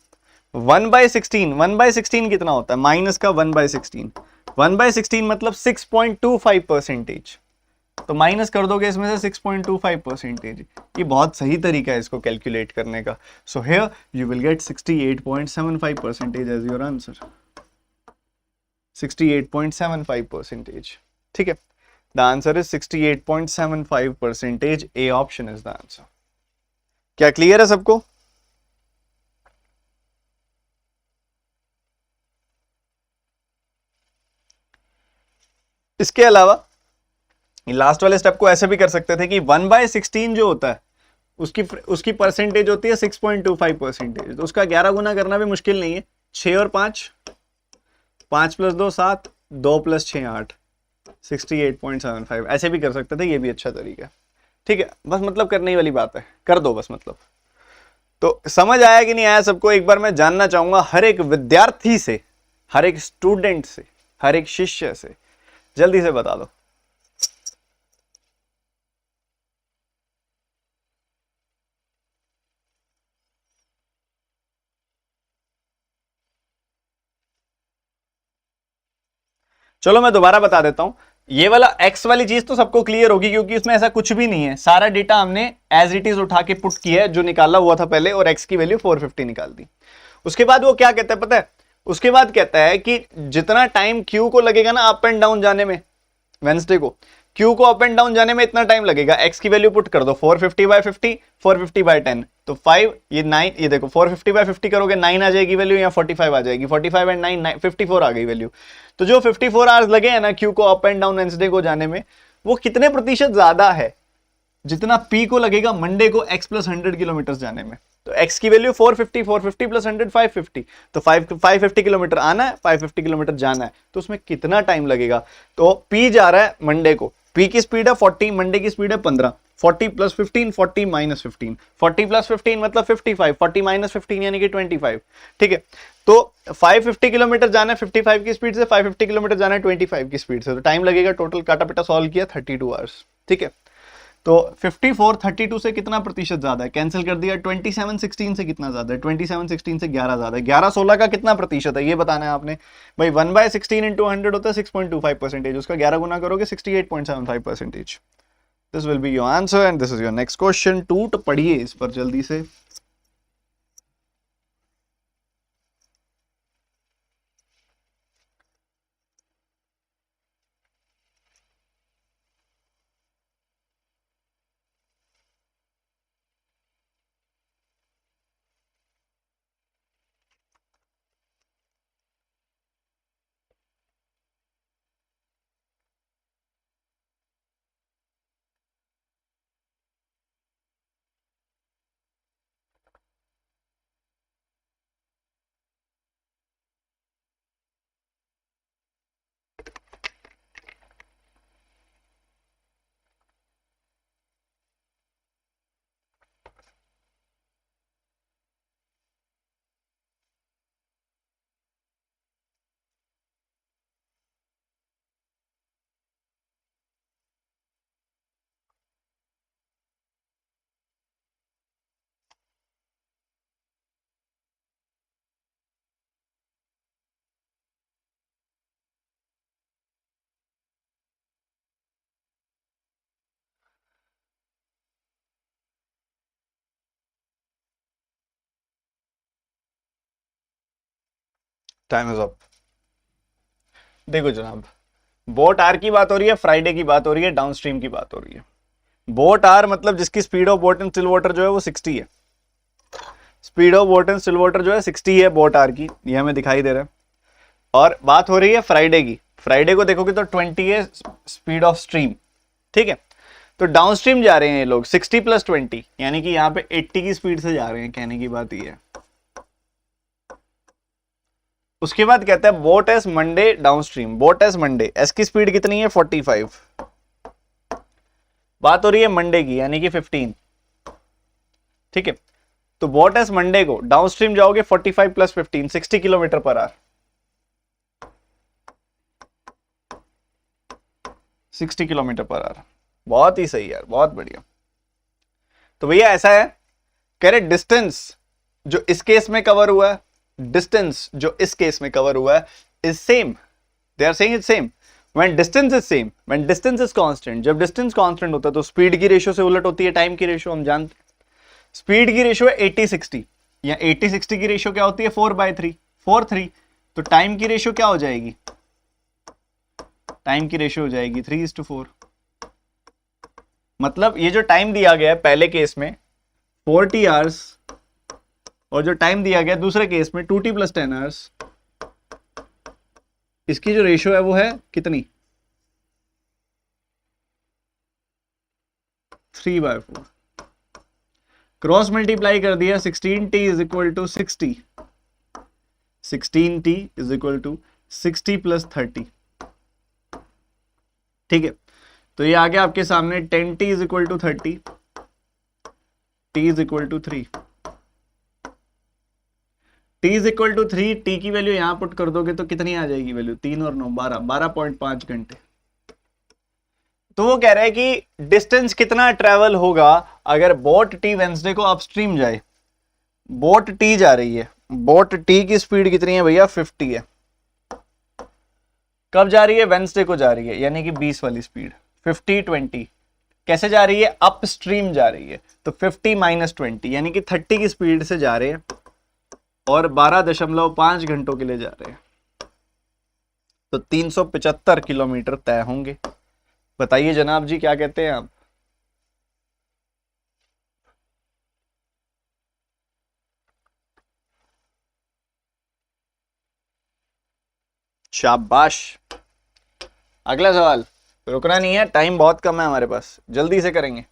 1/16, 1/16 कितना होता है? माइनस का 1/16, 1/16 मतलब 6.25%। तो माइनस कर दोगे इसमें से 6.25%। ये बहुत सही तरीका है इसको कैलकुलेट करने का। So here you will get 68.75% as your answer. 68.75%। ठीक है, the answer is 68.75%। A option is the answer. क्या क्लियर है सबको? इसके अलावा लास्ट वाले स्टेप को ऐसे भी कर सकते थे कि 1/16 जो होता है उसकी परसेंटेज होती है 6.25%। तो उसका 11 गुना करना भी मुश्किल नहीं है। 6 और 5, 5 + 2 7, 2 + 6 8, 68.75 ऐसे भी कर सकते थे। ये भी अच्छा तरीका है। ठीक है, बस मतलब करने ही वाली बात है, कर दो बस मतलब। तो समझ आया कि नहीं आया सबको? एक बार मैं जानना चाहूंगा हर एक विद्यार्थी से, हर एक स्टूडेंट से, हर एक शिष्य से, जल्दी से बता दो। चलो मैं दोबारा बता देता हूं। ये वाला x वाली चीज तो सबको क्लियर होगी क्योंकि इसमें ऐसा कुछ भी नहीं है। सारा डेटा हमने एज इट इज उठा के पुट किया है जो निकाला हुआ था पहले, और x की वैल्यू 450 निकाल दी। उसके बाद वो क्या कहता है पता है? उसके बाद कहता है कि जितना टाइम q को लगेगा ना अप एंड डाउन जाने में, वेंसडे को Q को अप एंड डाउन जाने में इतना टाइम लगेगा। X की वैल्यू पुट कर दो 450/50, 450/10, तो 5 ये 9, ये देखो 450/50 करोगे 9 आ जाएगी वैल्यू, या 45 आ जाएगी। 45 एंड 9 54 आ गई वैल्यू। तो जो 54 आवर्स लगे हैं ना Q को अप एंड डाउन वेंसडे को जाने में, वो कितने प्रतिशत ज्यादा है जितना P को लगेगा मंडे को x + 100 किलोमीटर जाने में। तो x की वैल्यू 450, 450 + 100 550, तो 550 किलोमीटर आना है, 550 किलोमीटर जाना है। तो उसमें कितना टाइम लगेगा? तो P जा रहा है मंडे को, P की स्पीड है 40, मंडे की स्पीड है 15, 40 + 15, 40 - 15, 40 + 15 मतलब 55, 40 - 15 यानी कि 25। ठीक है, तो 550 किलोमीटर जाना है 55 की स्पीड से, 550 किलोमीटर जाना है 25 की स्पीड से। तो टाइम लगेगा टोटल काटा पिटा सॉल्व किया 32 आवर्स। ठीक है, तो 54 32 से कितना प्रतिशत ज्यादा है? कैंसिल कर दिया। 27 16 से कितना ज्यादा है? 27 16 से 11 ज्यादा है। 11 16 का कितना प्रतिशत है ये बताना है आपने भाई। 1/16 × 100 होता है 6.25%, उसका 11 गुना करोगे 68.75%। This will be your answer and this is your next question. टूट पढ़िए इस पर जल्दी से। Time is up. देखो जनाब, बोट आर की बात हो रही है, फ्राइडे की बात हो रही है, डाउनस्ट्रीम की बात हो रही है। बोट आर मतलब जिसकी speed of boat and still water जो है वो 60 है। Speed of boat and still water जो है 60 है बोट आर की, ये हमें दिखाई दे रहा है। और बात हो रही है फ्राइडे की। फ्राइडे को देखोगे तो 20 है स्पीड ऑफ स्ट्रीम। ठीक है, तो डाउनस्ट्रीम जा रहे हैं ये लोग 60 + 20, यानी कि यहाँ पे 80 की स्पीड से जा रहे हैं। कहने की बात ये है। उसके बाद कहता है boat S Monday downstream. Boat S Monday, S की स्पीड कितनी है 45। बात हो रही है मंडे की यानी कि 15। ठीक है, तो बोट एस मंडे को डाउनस्ट्रीम जाओगे 45 + 15 60 kilometre per hour. 60 kilometre per hour, बहुत ही सही यार, बहुत बढ़िया। तो भैया ऐसा है, कह रहे डिस्टेंस जो इस केस में कवर हुआ है, डिस्टेंस जो इस केस में कवर हुआ है is same. They are saying it's same when distance is same, when distance is constant. जब डिस्टेंस कांस्टेंट होता है तो स्पीड की रेशियो से उलट होती है टाइम की रेशियो, हम जानते हैं। स्पीड की रेशियो है 80-60, या 80-60 की रेशियो क्या होती है 4/3, 4:3। तो टाइम की रेशियो क्या हो जाएगी? टाइम की रेशियो हो जाएगी 3:4। मतलब ये जो टाइम दिया गया है पहले केस में 40 आवर्स, और जो टाइम दिया गया दूसरे केस में 2t + 10 आवर्स, इसकी जो रेशियो है वो है कितनी? 3/4। क्रॉस मल्टीप्लाई कर दिया, 16t is equal to 60, 16t is equal to 60 plus 30। ठीक है, तो ये आ गया आपके सामने 10t is equal to 30, t is equal to 3। t is equal to 3, t की वैल्यू यहां पुट कर दोगे तो कितनी आ जाएगी वैल्यू, 3 और 9 12, 12.5 घंटे। तो वो कह रहा है कि डिस्टेंस कितना ट्रेवल होगा अगर बोट टी वेंसडे को अपस्ट्रीम जाए। बोट टी जा रही है, बोट टी की स्पीड कितनी है भैया, 50 है। कब जा रही है, वेंसडे को जा रही है, यानी कि 20 वाली स्पीड, 50 20। कैसे जा रही है, अपस्ट्रीम जा रही है, तो 50 माइनस 20 यानी कि 30 की स्पीड से जा रहे हैं और 12.5 घंटों के लिए जा रहे हैं, तो 375 किलोमीटर तय होंगे। बताइए जनाब जी क्या कहते हैं आप। शाबाश। अगला सवाल, रुकना नहीं है, टाइम बहुत कम है हमारे पास, जल्दी से करेंगे।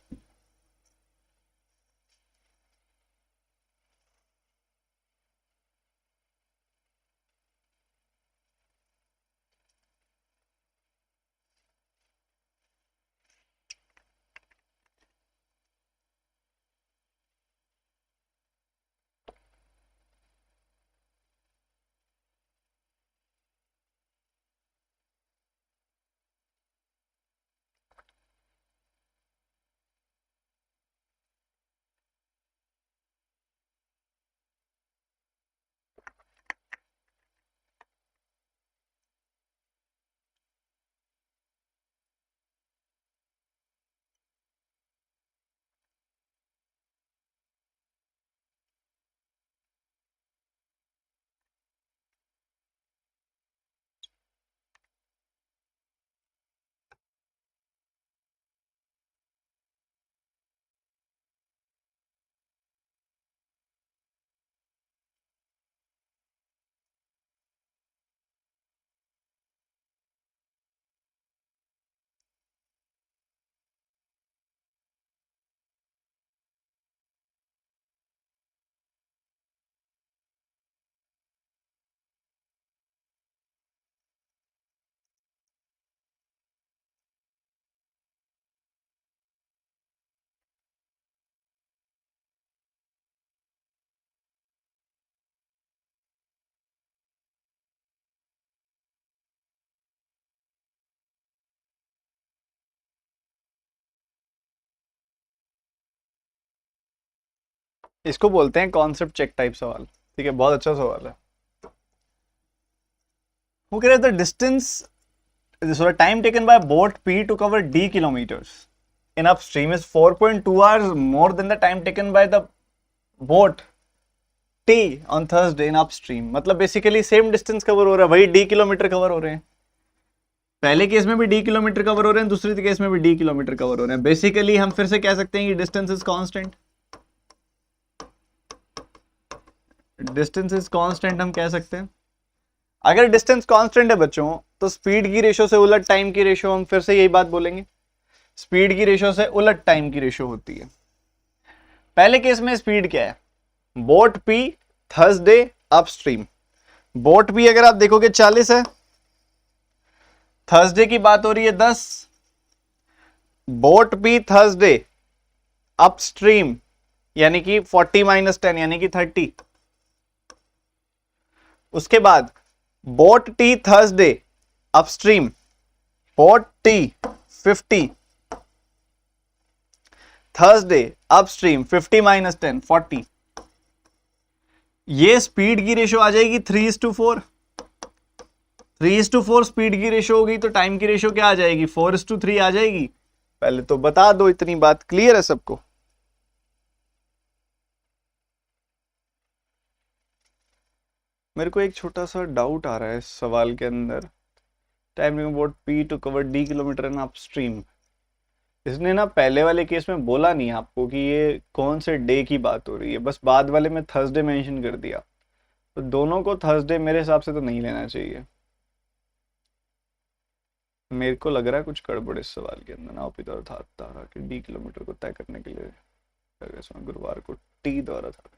इसको बोलते हैं कॉन्सेप्ट चेक टाइप सवाल। ठीक है, बहुत अच्छा सवाल है। वो कह रहे थे distance time taken by boat P to cover d kilometres in upstream is 4.2 hours more than the time taken by the boat T on Thursday in upstream. मतलब बेसिकली सेम डिस्टेंस कवर हो रहा है, वही d kilometre cover हो रहे हैं। पहले case में भी d किलोमीटर कवर हो रहे हैं, दूसरे केस में भी d किलोमीटर कवर हो रहे हैं। बेसिकली हम फिर से कह सकते हैं कि distance is constant, distance is constant हम कह सकते हैं। अगर डिस्टेंस कांस्टेंट है बच्चों तो स्पीड की रेशो से उलट टाइम की रेशो, हम फिर से यही बात बोलेंगे, स्पीड की रेशो से उलट टाइम की रेशो होती है। पहले केस में स्पीड क्या है, boat P Thursday upstream. Boat P अगर आप देखोगे 40 है, थर्सडे की बात हो रही है 10। बोट पी थर्सडे अपस्ट्रीम यानी कि 40 माइनस 10 यानी कि 30। उसके बाद boat T Thursday upstream, boat T 50, Thursday upstream 50 minus 10 40। ये स्पीड की रेशो आ जाएगी 3:4। 3:4 स्पीड की रेशो होगी तो टाइम की रेशो क्या आ जाएगी, 4:3 आ जाएगी। पहले तो बता दो, इतनी बात क्लियर है सबको। मेरे को एक छोटा सा डाउट आ रहा है इस सवाल के अंदर, timing about P to cover d kilometre in upstream. इसने ना पहले वाले केस में बोला नहीं आपको कि ये कौन से डे की बात हो रही है, बस बाद वाले में थर्सडे मेंशन कर दिया। तो दोनों को थर्सडे मेरे हिसाब से तो नहीं लेना चाहिए। मेरे को लग रहा है कुछ गड़बड़ इस सवाल के अंदर ना। पिता था कि डी किलोमीटर को तय करने के लिए गुरुवार को टी द्वारा था,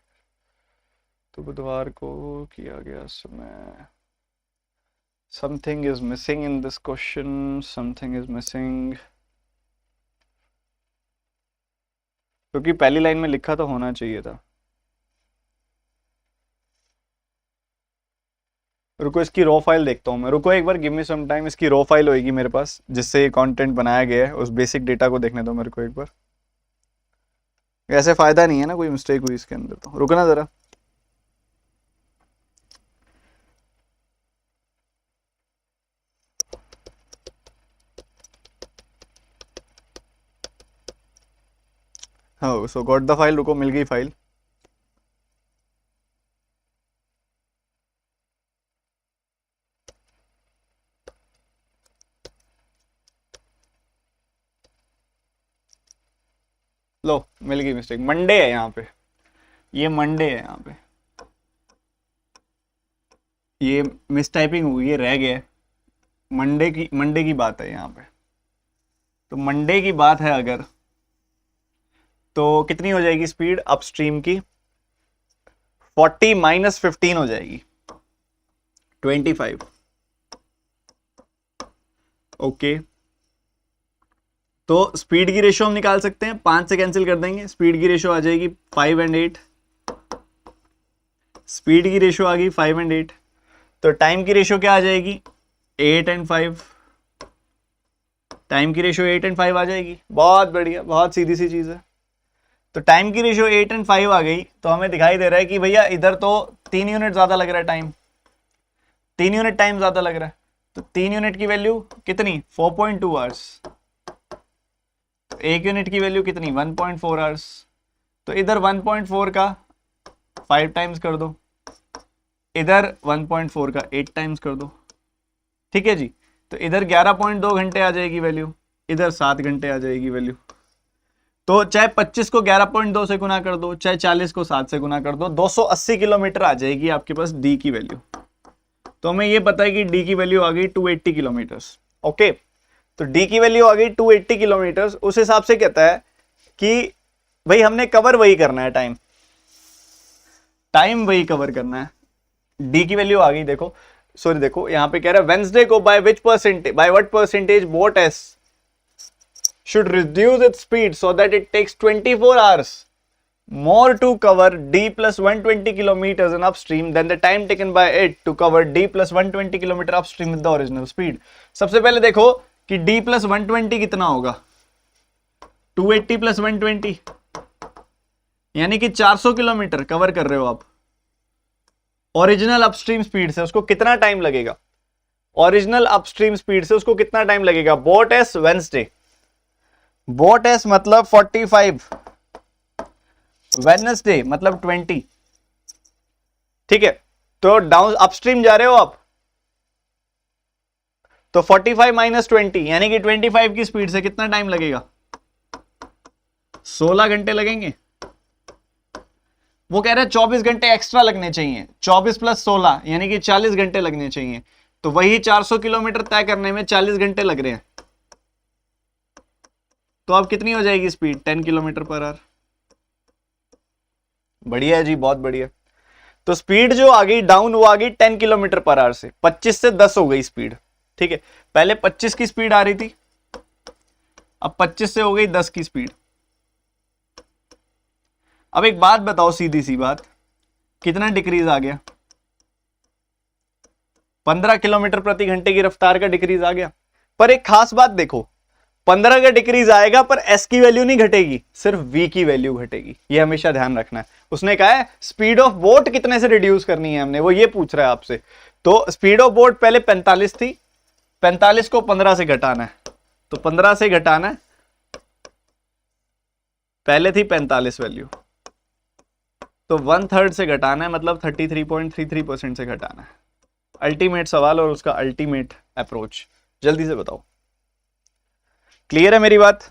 तो बुधवार को किया गया समय। Something is missing in this question, something is missing, क्योंकि पहली लाइन में लिखा तो होना चाहिए था। रुको इसकी रॉ फाइल देखता हूँ मैं, रुको एक बार, गिव मी सम टाइम। इसकी रॉ फाइल होएगी मेरे पास जिससे ये कंटेंट बनाया गया है, उस बेसिक डेटा को देखने दो मेरे को एक बार। ऐसे फायदा नहीं है ना, कोई मिस्टेक हुई इसके अंदर तो। रुकना जरा। हाँ, सो गॉट द फाइल। रुको, मिल गई फाइल। लो, मिल गई मिस्टेक। मंडे है यहाँ पे, ये मंडे है यहाँ पे, ये मिस टाइपिंग हुई है, रह गया है। मंडे की बात है यहाँ पे। तो मंडे की बात है अगर, तो कितनी हो जाएगी स्पीड अपस्ट्रीम की? 40 माइनस 15 हो जाएगी, 25। ओके, तो स्पीड की रेशियो हम निकाल सकते हैं, 5 से कैंसिल कर देंगे, स्पीड की रेशियो आ जाएगी 5 एंड 8। स्पीड की रेशियो आ गई 5 एंड 8। तो टाइम की रेशियो क्या आ जाएगी? 8 एंड 5। टाइम की रेशियो 8 एंड 5 आ जाएगी। बहुत बढ़िया, बहुत सीधी सी चीज है। तो टाइम की रेशियो 8 एंड 5 आ गई, तो हमें दिखाई दे रहा है कि भैया इधर तो 3 यूनिट ज्यादा लग रहा है टाइम, 3 यूनिट टाइम ज्यादा लग रहा है। तो 3 यूनिट की वैल्यू कितनी? 4.2 आवर्स। तो 1 यूनिट की वैल्यू कितनी? 1.4 आवर्स। तो इधर 1.4 का 5 टाइम्स कर दो, इधर 1.4 का 8 टाइम्स कर दो। ठीक है जी। तो इधर 11.2 घंटे आ जाएगी वैल्यू, इधर 7 घंटे आ जाएगी वैल्यू। तो चाहे 25 को 11.2 से गुना कर दो, चाहे 40 को 7 से गुना कर दो, 280 किलोमीटर आ जाएगी आपके पास डी की वैल्यू। तो हमें ये पता है कि डी की वैल्यू आ गई 280 किलोमीटर। ओके, तो डी की वैल्यू आ गई 280 किलोमीटर। उस हिसाब से कहता है कि भाई हमने कवर वही करना है, टाइम टाइम वही कवर करना है। डी की वैल्यू आ गई, देखो सॉरी, देखो यहां पे कह रहा है वेंसडे को by which percentage, by what percentage boat S should reduce its speed so that it takes 24 hours more to cover D plus 120 kilometers in upstream than the time taken by it to cover D plus 120 kilometer upstream with the original speed। सबसे पहले देखो कि D plus 120 कितना होगा? 280 plus 120 यानी कि 400 kilometre cover कर रहे हो आप ओरिजिनल अपस्ट्रीम स्पीड से। उसको कितना टाइम लगेगा? ओरिजिनल अपस्ट्रीम स्पीड से उसको कितना टाइम लगेगा? Boat S Wednesday, boat S मतलब 45, वेडनेसडे मतलब 20। ठीक है, तो डाउन अपस्ट्रीम जा रहे हो आप, तो 45 माइनस 20 यानी कि 25 की स्पीड से कितना टाइम लगेगा? 16 घंटे लगेंगे। वो कह रहे हैं 24 घंटे एक्स्ट्रा लगने चाहिए, 24 प्लस 16 यानी कि 40 घंटे लगने चाहिए। तो वही 400 किलोमीटर तय करने में 40 घंटे लग रहे हैं। तो अब कितनी हो जाएगी स्पीड? 10 kilometre per hour. बढ़िया है जी, बहुत बढ़िया। तो स्पीड जो आ गई डाउन, वो आ गई 10 किलोमीटर पर आवर से, 25 से 10 हो गई स्पीड। ठीक है, पहले 25 की स्पीड आ रही थी, अब 25 से हो गई 10 की स्पीड। अब एक बात बताओ, सीधी सी बात, कितना डिक्रीज आ गया? 15 किलोमीटर प्रति घंटे की रफ्तार का डिक्रीज आ गया। पर एक खास बात देखो, 15 का डिक्रीज आएगा पर एस की वैल्यू नहीं घटेगी, सिर्फ वी की वैल्यू घटेगी। ये हमेशा ध्यान रखना है। उसने कहा है स्पीड ऑफ बोट कितने से रिड्यूस करनी है हमने, वो ये पूछ रहा है आपसे। तो स्पीड ऑफ बोट पहले 45 थी, 45 को 15 से घटाना है, तो 15 से घटाना है, पहले थी 45 वैल्यू, तो 1/3 से घटाना है, मतलब 33.33% से घटाना है। अल्टीमेट सवाल और उसका अल्टीमेट अप्रोच, जल्दी से बताओ। क्लियर है मेरी बात?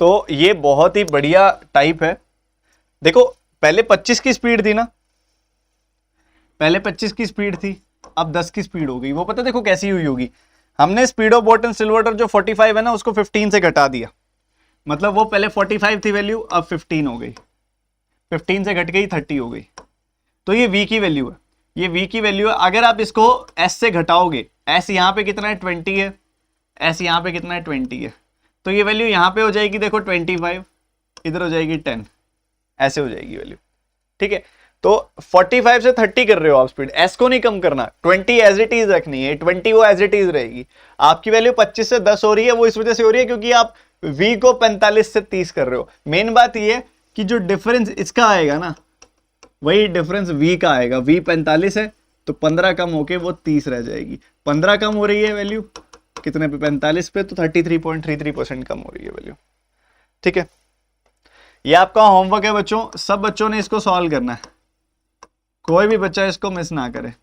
तो ये बहुत ही बढ़िया टाइप है। देखो पहले 25 की स्पीड थी ना, पहले 25 की स्पीड थी, अब 10 की स्पीड हो गई। वो पता देखो कैसी हुई होगी, हमने स्पीड ऑफ बोट एंड सिल वाटर जो 45 है ना उसको 15 से घटा दिया, मतलब वो पहले 45 थी वैल्यू, अब 15 हो गई, 15 से घट गई 30 हो गई। तो ये v की वैल्यू है, ये v की वैल्यू है। अगर आप इसको s से घटाओगे, s यहाँ पे कितना है 20 है, s यहाँ पे कितना है 20 है, तो ये वैल्यू यहाँ पे हो जाएगी देखो 25, इधर हो जाएगी 10, ऐसे हो जाएगी वैल्यू। ठीक है, तो 45 से 30 कर रहे हो आप स्पीड, s को नहीं कम करना, 20 एज इट इज रखनी है, 20 वो एज इट इज रहेगी। आपकी वैल्यू 25 से 10 हो रही है, वो इस वजह से हो रही है क्योंकि आप v को 45 से 30 कर रहे हो। मेन बात ये कि जो डिफरेंस इसका आएगा ना, वही डिफरेंस v का आएगा। v 45 है तो 15 कम होके वो 30 रह जाएगी, 15 कम हो रही है वैल्यू कितने पे, 45 पे, तो 33.33% कम हो रही है वैल्यू। ठीक है, ये आपका होमवर्क है बच्चों, सब बच्चों ने इसको सॉल्व करना है, कोई भी बच्चा इसको मिस ना करे।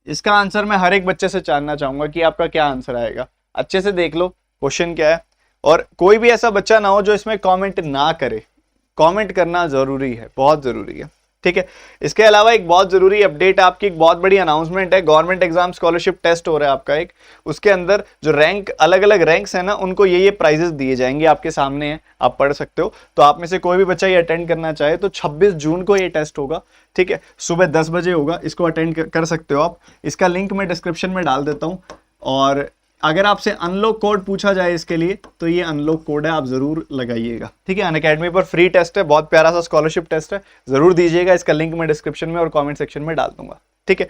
इसका आंसर मैं हर एक बच्चे से जानना चाहूंगा कि आपका क्या आंसर आएगा। अच्छे से देख लो क्वेश्चन क्या है, और कोई भी ऐसा बच्चा ना हो जो इसमें कमेंट ना करे। कमेंट करना जरूरी है, बहुत जरूरी है। ठीक है, इसके अलावा एक बहुत जरूरी अपडेट, आपकी एक बहुत बड़ी अनाउंसमेंट है। गवर्नमेंट एग्जाम स्कॉलरशिप टेस्ट हो रहा है आपका एक, उसके अंदर जो रैंक, अलग अलग रैंक्स है ना, उनको ये प्राइजेस दिए जाएंगे, आपके सामने है, आप पढ़ सकते हो। तो आप में से कोई भी बच्चा ये अटेंड करना चाहे तो 26 जून को ये टेस्ट होगा। ठीक है, सुबह 10 बजे होगा, इसको अटेंड कर सकते हो आप। इसका लिंक मैं डिस्क्रिप्शन में डाल देता हूँ। और अगर आपसे अनलॉक कोड पूछा जाए इसके लिए, तो ये अनलॉक कोड है, आप जरूर लगाइएगा। ठीक है, अनअकैडमी पर फ्री टेस्ट है, बहुत प्यारा सा स्कॉलरशिप टेस्ट है, जरूर दीजिएगा। इसका लिंक मैं डिस्क्रिप्शन में और कमेंट सेक्शन में डाल दूंगा। ठीक है,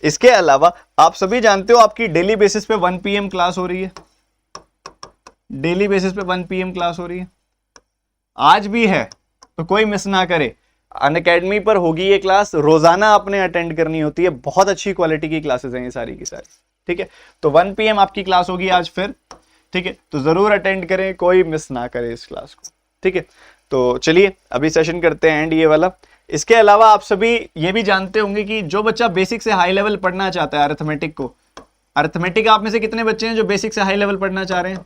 इसके अलावा आप सभी जानते हो आपकी डेली बेसिस पे 1 PM क्लास हो रही है, डेली बेसिस पे 1 PM क्लास हो रही है, आज भी है, तो कोई मिस ना करे। अनअकैडमी पर होगी ये क्लास, रोजाना आपने अटेंड करनी होती है, बहुत अच्छी क्वालिटी की क्लासेस हैं ये सारी की सारी। ठीक है, तो 1 PM आपकी क्लास होगी आज फिर। ठीक है, तो जरूर अटेंड करें, कोई मिस ना करे इस क्लास को। ठीक है, तो चलिए अभी सेशन करते हैं एंड ये वाला। इसके अलावा आप सभी ये भी जानते होंगे कि जो बच्चा बेसिक से हाई लेवल पढ़ना चाहता है अरिथमेटिक को, अरिथमेटिक आप में से कितने बच्चे हैं जो बेसिक से हाई लेवल पढ़ना चाह रहे हैं?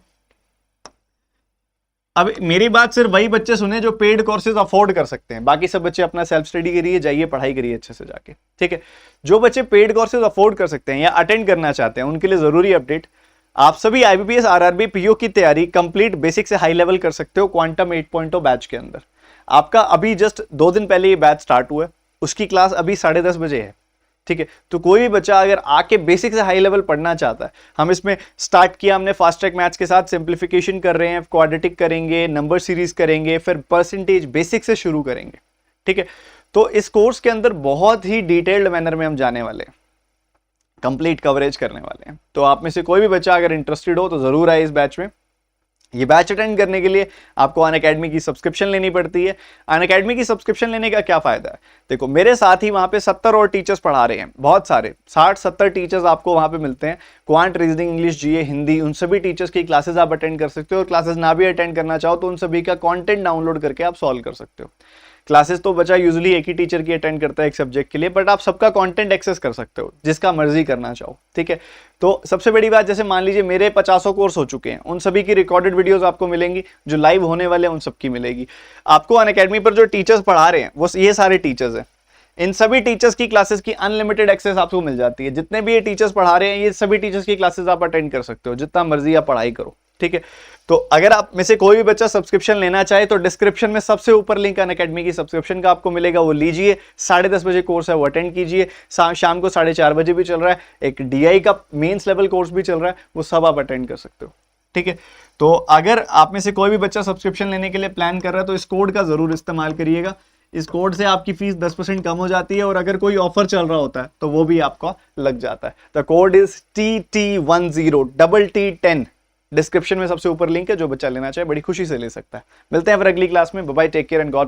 अब मेरी बात सिर्फ वही बच्चे सुने जो पेड कोर्सेज अफोर्ड कर सकते हैं, बाकी सब बच्चे अपना सेल्फ स्टडी करिए, जाइए पढ़ाई करिए अच्छे से जाके। ठीक है, जो बच्चे पेड कोर्सेज अफोर्ड कर सकते हैं या अटेंड करना चाहते हैं, उनके लिए जरूरी अपडेट, आप सभी IBPS RRB PO की तैयारी कंप्लीट बेसिक से हाई लेवल कर सकते हो क्वांटम 8.0 बैच के अंदर। आपका अभी जस्ट 2 दिन पहले ये बैच स्टार्ट हुआ है, उसकी क्लास अभी 10:30 बजे है। ठीक है, तो कोई भी बच्चा अगर आके बेसिक से हाई लेवल पढ़ना चाहता है, हम इसमें स्टार्ट किया हमने फास्ट ट्रैक मैथ्स के साथ, सिंप्लीफिकेशन कर रहे हैं, क्वाड्रेटिक करेंगे, नंबर सीरीज करेंगे, फिर परसेंटेज बेसिक से शुरू करेंगे। ठीक है, तो इस कोर्स के अंदर बहुत ही डिटेल्ड मैनर में हम जाने वाले हैं, कंप्लीट कवरेज करने वाले हैं। तो आप में से कोई भी बच्चा अगर इंटरेस्टेड हो तो जरूर आए इस बैच में। ये बैच अटेंड करने के लिए आपको अनअकैडमी की सब्सक्रिप्शन लेनी पड़ती है। अनअकैडमी की सब्सक्रिप्शन लेने का क्या फायदा है? देखो मेरे साथ ही वहां पे 70 और टीचर्स पढ़ा रहे हैं, बहुत सारे 60-70 टीचर्स आपको वहां पे मिलते हैं। क्वांट, रीजनिंग, इंग्लिश, जीए, हिंदी, उन सभी टीचर्स की क्लासेस आप अटेंड कर सकते हो। और क्लासेस ना भी अटेंड करना चाहो तो उन सभी का कॉन्टेंट डाउनलोड करके आप सॉल्व कर सकते हो। क्लासेस तो बच्चा यूजुअली एक ही टीचर की अटेंड करता है एक सब्जेक्ट के लिए, बट आप सबका कंटेंट एक्सेस कर सकते हो जिसका मर्जी करना चाहो। ठीक है, तो सबसे बड़ी बात, जैसे मान लीजिए मेरे 50 कोर्स हो चुके हैं, उन सभी की रिकॉर्डेड वीडियोस आपको मिलेंगी, जो लाइव होने वाले हैं उन सबकी मिलेगी आपको। अनअकैडमी पर जो टीचर्स पढ़ा रहे हैं वो ये सारे टीचर्स हैं, इन सभी टीचर्स की क्लासेस की अनलिमिटेड एक्सेस आपको मिल जाती है। जितने भी ये टीचर्स पढ़ा रहे हैं, ये सभी टीचर्स की क्लासेस आप अटेंड कर सकते हो, जितना मर्जी आप पढ़ाई करो। ठीक है, तो अगर आप में से कोई भी बच्चा सब्सक्रिप्शन लेना चाहे तो डिस्क्रिप्शन में सबसे ऊपर लिंक अनअकैडमी की सब्सक्रिप्शन का आपको मिलेगा, वो लीजिए। 10:30 बजे कोर्स है, वो अटेंड कीजिए। शाम को 4:30 बजे भी चल रहा है, एक DI का मेंस लेवल कोर्स भी चल रहा है, वो सब आप अटेंड कर सकते हो। ठीक है, तो अगर आप में से कोई भी बच्चा सब्सक्रिप्शन लेने के लिए प्लान कर रहा है तो इस कोड का जरूर इस्तेमाल करिएगा। इस कोड से आपकी फीस 10% कम हो जाती है, और अगर कोई ऑफर चल रहा होता है तो वो भी आपका लग जाता है। The code is TT10 description में सबसे ऊपर लिंक है, जो बच्चा लेना चाहे बड़ी खुशी से ले सकता है। मिलते हैं फिर अगली क्लास में। Bye bye, take care and God